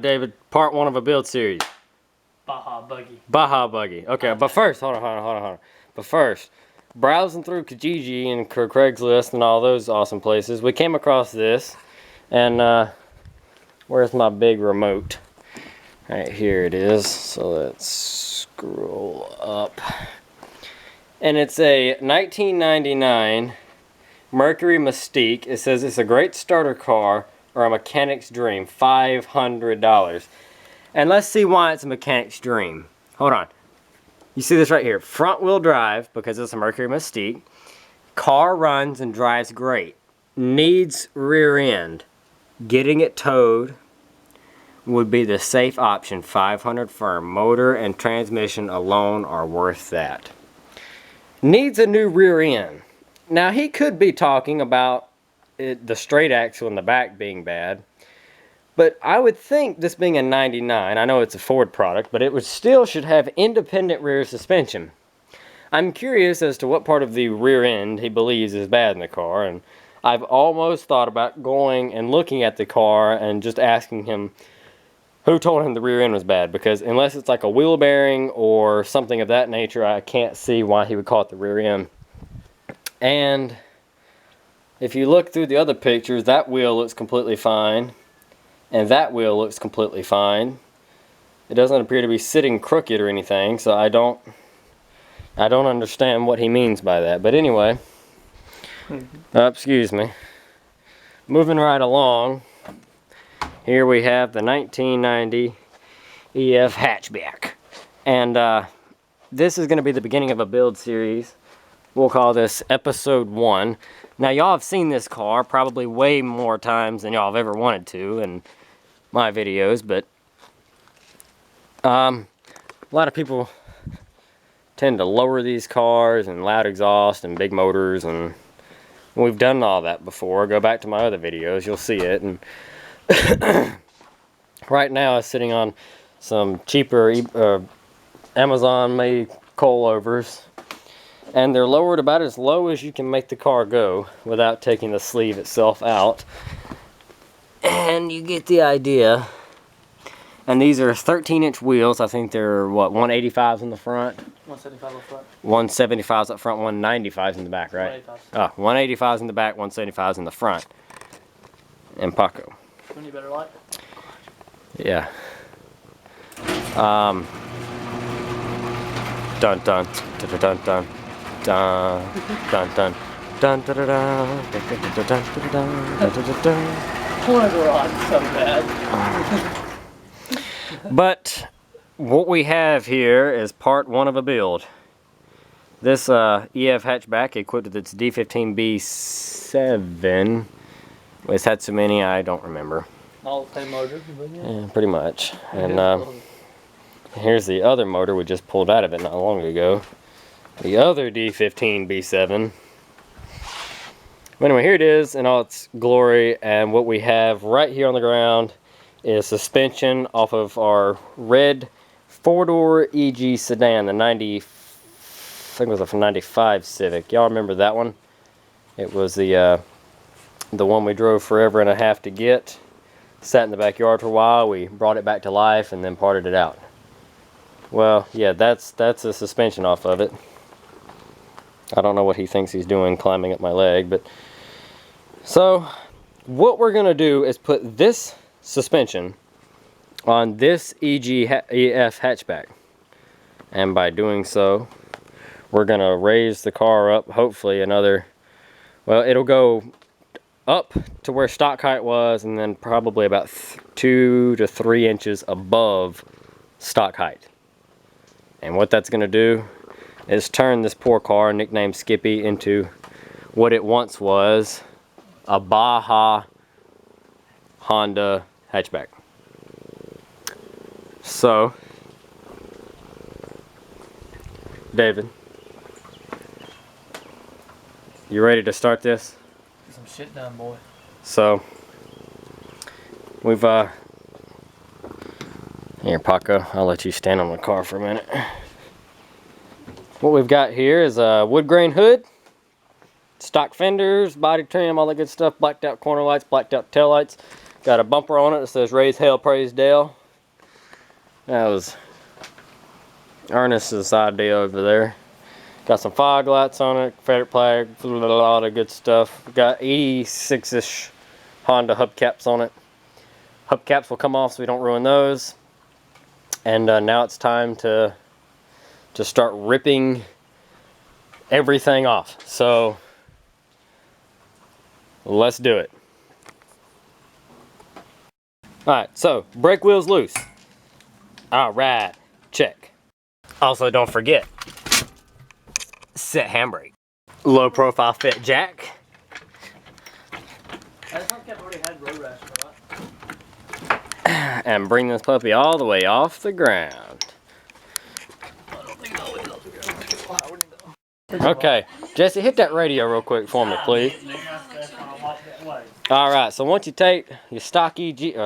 David, part 1 of a build series. Baja buggy. Baja buggy. Okay, but first, hold on. But first, browsing through Kijiji and Craigslist and all those awesome places, we came across this. And where's my big remote? Right here it is. So let's scroll up. And it's a 1999 Mercury Mystique. It says it's a great starter car or a mechanic's dream. $500. And let's see why it's a mechanic's dream. Hold on. You see this right here. Front wheel drive because it's a Mercury Mystique. Car runs and drives great. Needs rear end. Getting it towed would be the safe option. $500 firm. Motor and transmission alone are worth that. Needs a new rear end. Now he could be talking about the straight axle in the back being bad. But I would think this being a 99, I know it's a Ford product, but it would still should have independent rear suspension. I'm curious as to what part of the rear end he believes is bad in the car, and I've almost thought about going and looking at the car and just asking him who told him the rear end was bad, because unless it's like a wheel bearing or something of that nature, I can't see why he would call it the rear end. And if you look through the other pictures, that wheel looks completely fine. And that wheel looks completely fine. It doesn't appear to be sitting crooked or anything, so I don't understand what he means by that. But anyway, excuse me. Moving right along, here we have the 1990 EF Hatchback. And this is going to be the beginning of a build series. We'll call this episode 1. Now y'all have seen this car probably way more times than y'all have ever wanted to in my videos, but a lot of people tend to lower these cars and loud exhaust and big motors, and we've done all that before. Go back to my other videos, you'll see it. And right now it's sitting on some cheaper Amazon made coilovers. And they're lowered about as low as you can make the car go without taking the sleeve itself out. And you get the idea. And these are 13-inch wheels. I think they're, what, 185s in the front? 175 up front. 175s up front, 195s in the back, right? 185s. 185s in the back, 175s in the front. And Paco. We need better light. Yeah. Dun dun dun dun dun dun. Dun dun dun dun dun dun dun dun dun dun. I want to go on so bad. But what we have here is part 1 of a build. This EF hatchback equipped with its D15B7. It's had so many I don't remember. All the same motor. Yeah, pretty much. And here's the other motor we just pulled out of it not long ago. The other D15B7. But anyway, here it is in all its glory, and what we have right here on the ground is suspension off of our red 4-door EG sedan, the 90, I think it was a 95 Civic. Y'all remember that one? It was the one we drove forever and a half to get. Sat in the backyard for a while, we brought it back to life and then parted it out. Well, yeah, that's the suspension off of it. I don't know what he thinks he's doing climbing up my leg, but so what we're gonna do is put this suspension on this EF hatchback, and by doing so we're gonna raise the car up hopefully another, well, it'll go up to where stock height was and then probably about 2 to 3 inches above stock height. And what that's gonna do is turn this poor car, nicknamed Skippy, into what it once was, a Baja Honda hatchback. So, David, you ready to start this? Get some shit done, boy. So, we've here, Paco, I'll let you stand on the car for a minute. What we've got here is a wood grain hood, stock fenders, body trim, all that good stuff, blacked out corner lights, blacked out tail lights, Got a bumper on it that says Raise Hell, Praise Dale. That was Ernest's idea over there. Got some fog lights on it, Confederate flag, a lot of good stuff. Got 86-ish Honda hubcaps on it. Hubcaps will come off so we don't ruin those. And now it's time to start ripping everything off. So let's do it. Alright, so brake wheels loose. Alright, check. Also, don't forget, set handbrake. Low profile fit jack. I thought Kev already had road rash for And bring this puppy all the way off the ground. Okay, Jesse, hit that radio real quick for me, please. Alright, so once you take your stock EG,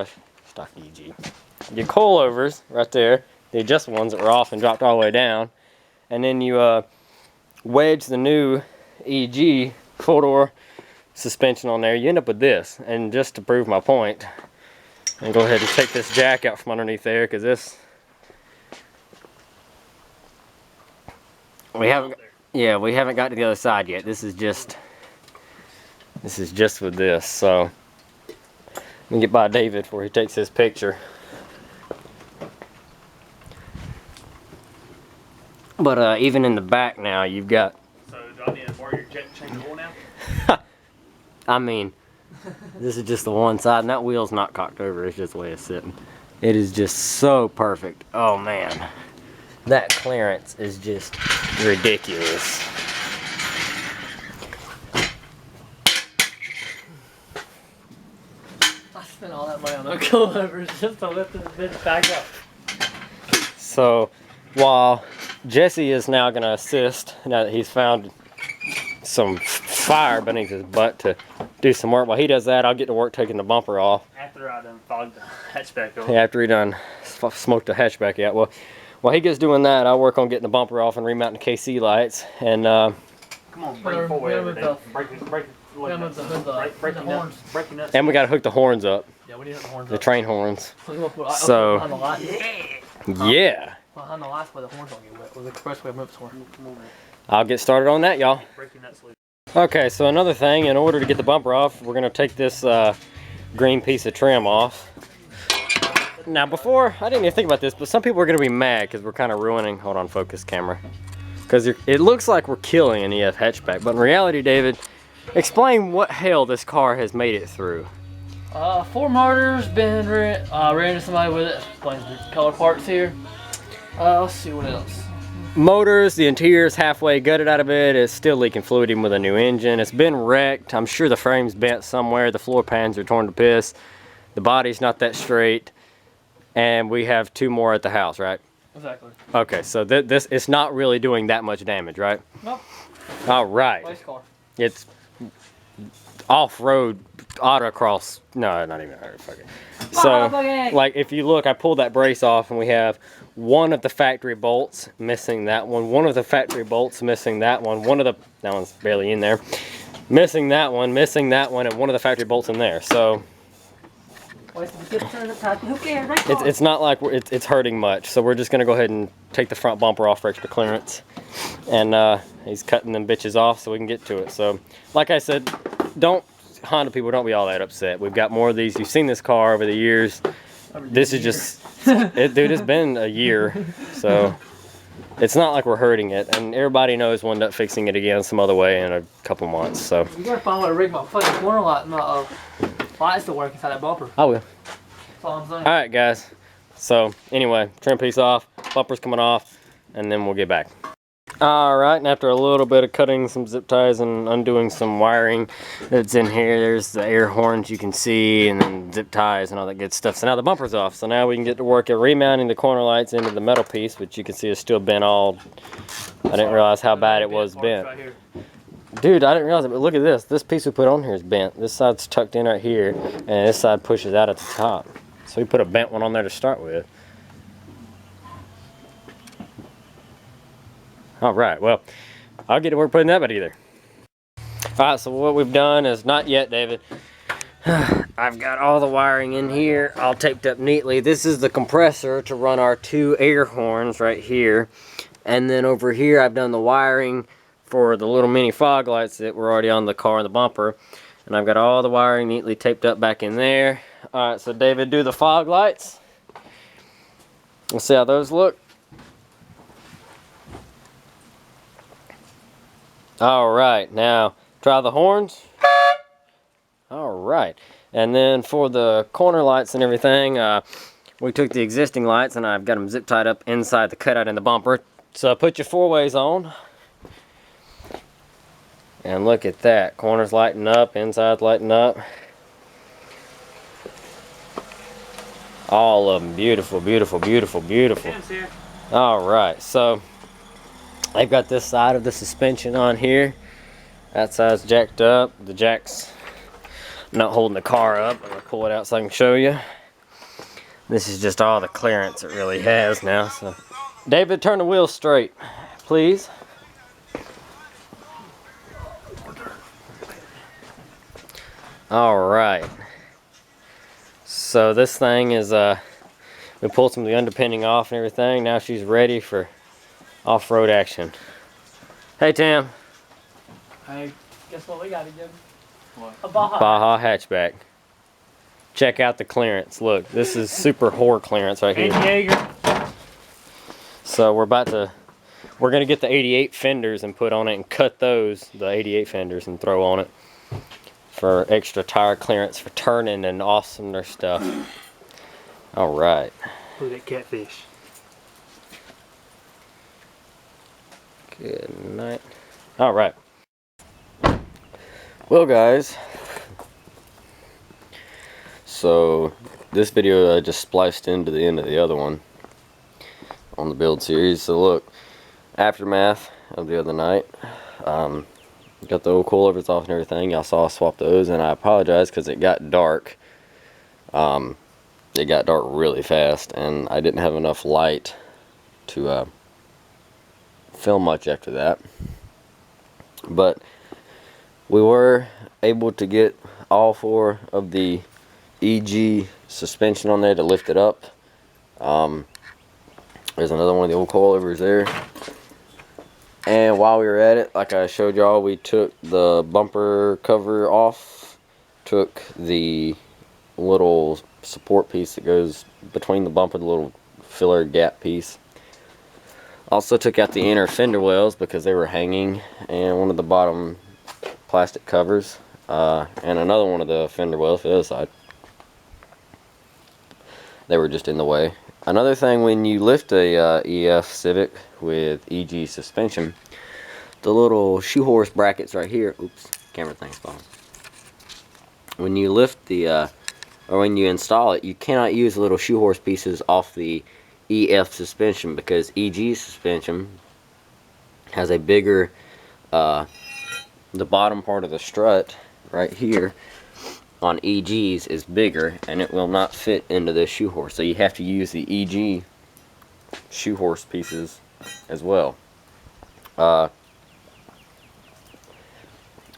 your coilovers right there, the adjustable ones that were off and dropped all the way down, and then you wedge the new EG four-door suspension on there, you end up with this. And just to prove my point, and go ahead and take this jack out from underneath there, because this, we haven't got to the other side yet. This is just with this. So let me get by David before he takes his picture. But even in the back now, you've got. So do I need to borrow your jet and change the oil now? I mean, this is just the one side, and that wheel's not cocked over. It's just the way it's sitting. It is just so perfect. Oh man, that clearance is just ridiculous. I spent all that money on those coilovers just to lift this bitch back up. So while Jesse is now going to assist, now that he's found some fire beneath his butt to do some work, while he does that, I'll get to work taking the bumper off. After I done fogged the hatchback over. Yeah, after he done smoked the hatchback out. Well, while he gets doing that, I'll work on getting the bumper off and remounting the KC lights. And come on, break forward. and we got to hook the horns up. Yeah, we need to hook the horns the up. train horns. On So the light. yeah, Behind the lights where the horns don't get wet, where the expressway moves for. Come on, man. I'll get started on that, y'all. Breaking that sleeve. Okay, so another thing, in order to get the bumper off, we're going to take this green piece of trim off. Now before, I didn't even think about this, but some people are going to be mad because we're kind of ruining, hold on, focus camera. Because it looks like we're killing an EF hatchback, but in reality, David, explain what hell this car has made it through. 4 motors, ran into somebody with it, explains the color parts here. Let's see what else. Motors, the interior's halfway gutted out of it. It's still leaking fluid even with a new engine. It's been wrecked. I'm sure the frame's bent somewhere. The floor pans are torn to piss. The body's not that straight. And we have 2 more at the house, right? Exactly. Okay, so this it's not really doing that much damage, right? Nope. All right. Nice car. It's off-road autocross. No, not even. Fuck it. So, like, if you look, I pulled that brace off, and we have one of the factory bolts missing that one of the factory bolts missing that one, that one's barely in there, missing that one, and one of the factory bolts in there. So it's not like it's hurting much. So we're just gonna go ahead and take the front bumper off for extra clearance, and he's cutting them bitches off so we can get to it. So like I said, Honda people, don't be all that upset. We've got more of these. You've seen this car over the years. This is just, dude, it's been a year, so it's not like we're hurting it. And everybody knows we'll end up fixing it again some other way in a couple months. So you gotta find a way to rig my fucking corner light, my lights to work inside that bumper. I will. That's all I'm saying. All right, guys. So anyway, trim piece off, bumper's coming off, and then we'll get back. All right, and after a little bit of cutting some zip ties and undoing some wiring that's in here, there's the air horns you can see, and then zip ties and all that good stuff. So now the bumper's off, so now we can get to work at remounting the corner lights into the metal piece, which you can see is still bent all. I didn't realize how bad it was bent. Dude, I didn't realize it, but look at this. This piece we put on here is bent. This side's tucked in right here, and this side pushes out at the top. So we put a bent one on there to start with. All right, well, I'll get to work putting that back either. All right, so what we've done is, not yet, David. I've got all the wiring in here all taped up neatly. This is the compressor to run our 2 air horns right here. And then over here I've done the wiring for the little mini fog lights that were already on the car and the bumper. And I've got all the wiring neatly taped up back in there. Alright, so David, do the fog lights. We'll see how those look. Alright, now try the horns. Alright, and then for the corner lights and everything, we took the existing lights and I've got them zip tied up inside the cutout in the bumper. So put your 4-ways on. And look at that, corners lighting up, inside lighting up. All of them beautiful, beautiful, beautiful, beautiful. Alright, so I've got this side of the suspension on here. That side's jacked up. The jack's not holding the car up. I'm going to pull it out so I can show you. This is just all the clearance it really has now. So, David, turn the wheel straight, please. Alright. So this thing is, we pulled some of the underpinning off and everything. Now she's ready for off-road action. Hey, Tim. Hey, guess what we got again? What? A Baja. Baja hatchback. Check out the clearance. Look, this is super whore clearance right here. Jaeger. So we're gonna get the 88 fenders and put on it and cut those, the 88 fenders, and throw on it for extra tire clearance for turning and awesomer stuff. All right. Look at that catfish. Good night. All right. Well, guys, so this video I just spliced into the end of the other one on the build series. So look, aftermath of the other night. Got the old coilovers off and everything. Y'all saw I swapped those, and I apologize because it got dark. It got dark really fast, and I didn't have enough light to film much after that. But we were able to get all 4 of the EG suspension on there to lift it up. There's another one of the old coilovers there. And while we were at it, like I showed y'all, we took the bumper cover off, took the little support piece that goes between the bumper, the little filler gap piece. Also took out the inner fender wells because they were hanging, and one of the bottom plastic covers, and another one of the fender wells for the other side. They were just in the way. Another thing, when you lift a EF Civic with EG suspension, the little shoe horse brackets right here, oops, camera thing's falling. When you lift the, or when you install it, you cannot use the little shoe horse pieces off the EF suspension because EG suspension has a bigger, the bottom part of the strut right here on EGs is bigger, and it will not fit into this shoe horse. So you have to use the EG shoe horse pieces as well. And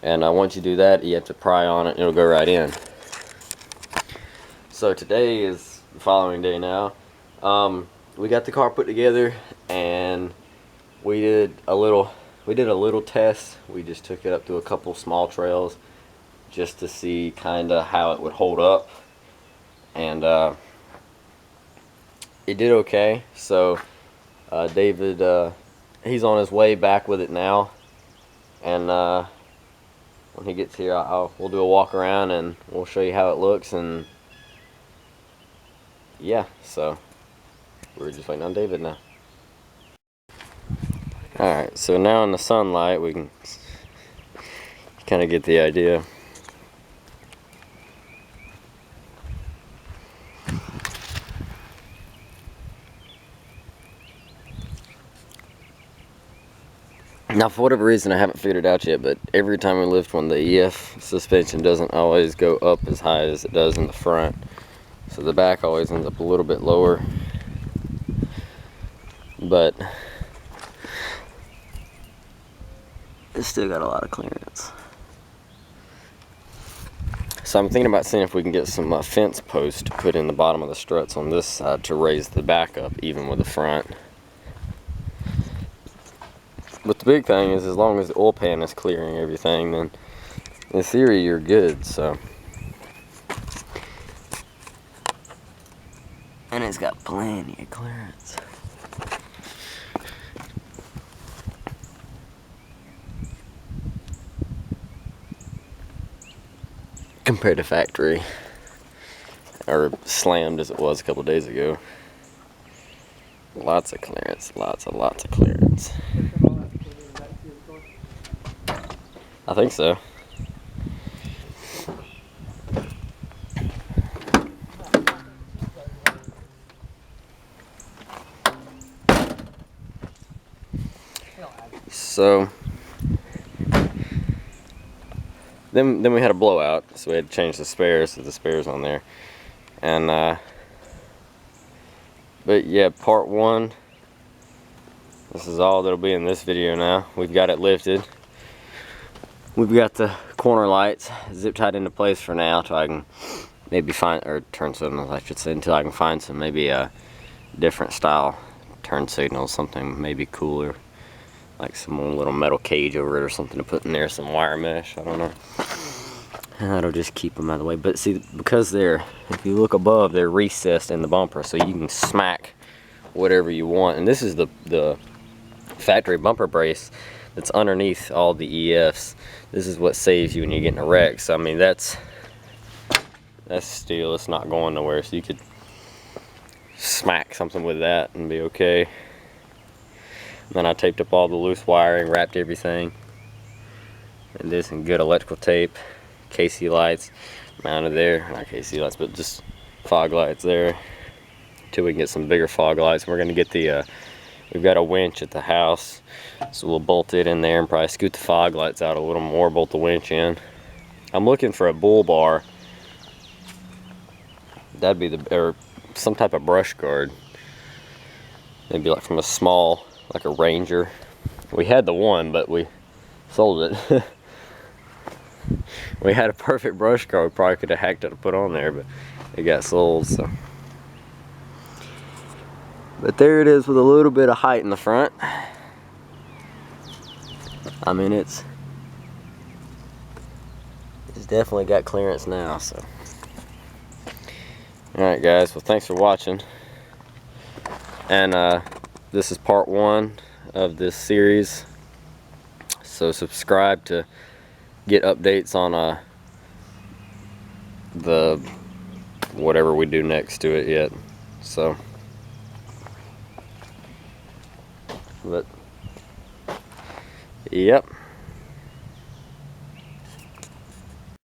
once you do that, you have to pry on it and it'll go right in. So today is the following day now. We got the car put together, and we did a little test. We just took it up to a couple small trails just to see kind of how it would hold up, and it did okay. So David, he's on his way back with it now, and when he gets here, we'll do a walk around and we'll show you how it looks. And yeah, so we're just waiting on David now. Alright, so now in the sunlight we can kind of get the idea. Now, for whatever reason, I haven't figured it out yet, but every time we lift one, the EF suspension doesn't always go up as high as it does in the front. So the back always ends up a little bit lower. But it's still got a lot of clearance. So I'm thinking about seeing if we can get some fence posts to put in the bottom of the struts on this side to raise the back up even with the front. But the big thing is, as long as the oil pan is clearing everything, then in theory you're good. So, and it's got plenty of clearance. Compared to factory, or slammed as it was a couple of days ago. Lots of clearance, lots of clearance. I think so. So then we had a blowout, so we had to change the spares to the spares on there. And but yeah, part one, this is all that'll be in this video now. We've got it lifted. We've got the corner lights zip tied into place for now till I can maybe find, or turn signals I should say, until I can find some maybe a different style turn signals, something maybe cooler, like some little metal cage over it or something to put in there, some wire mesh, I don't know. And that'll just keep them out of the way. But see, because they're, if you look above, they're recessed in the bumper, so you can smack whatever you want. And this is the factory bumper brace that's underneath all the EFs. This is what saves you when you get in a wreck. So I mean, that's steel, it's not going nowhere, so you could smack something with that and be okay. And then I taped up all the loose wiring, wrapped everything, and this in good electrical tape. KC lights mounted there, not KC lights, but just fog lights there, till we can get some bigger fog lights. We're gonna get the we've got a winch at the house, so we'll bolt it in there and probably scoot the fog lights out a little more, bolt the winch in. I'm looking for a bull bar. That'd be or some type of brush guard, maybe like from a small, like a Ranger. We had the one, but we sold it. We had a perfect brush guard, we probably could have hacked it to put on there, but it got sold. So, but there it is with a little bit of height in the front. I mean, it's definitely got clearance now. So, all right, guys. Well, thanks for watching. And this is part one of this series. So subscribe to get updates on the whatever we do next to it yet. So, but yep.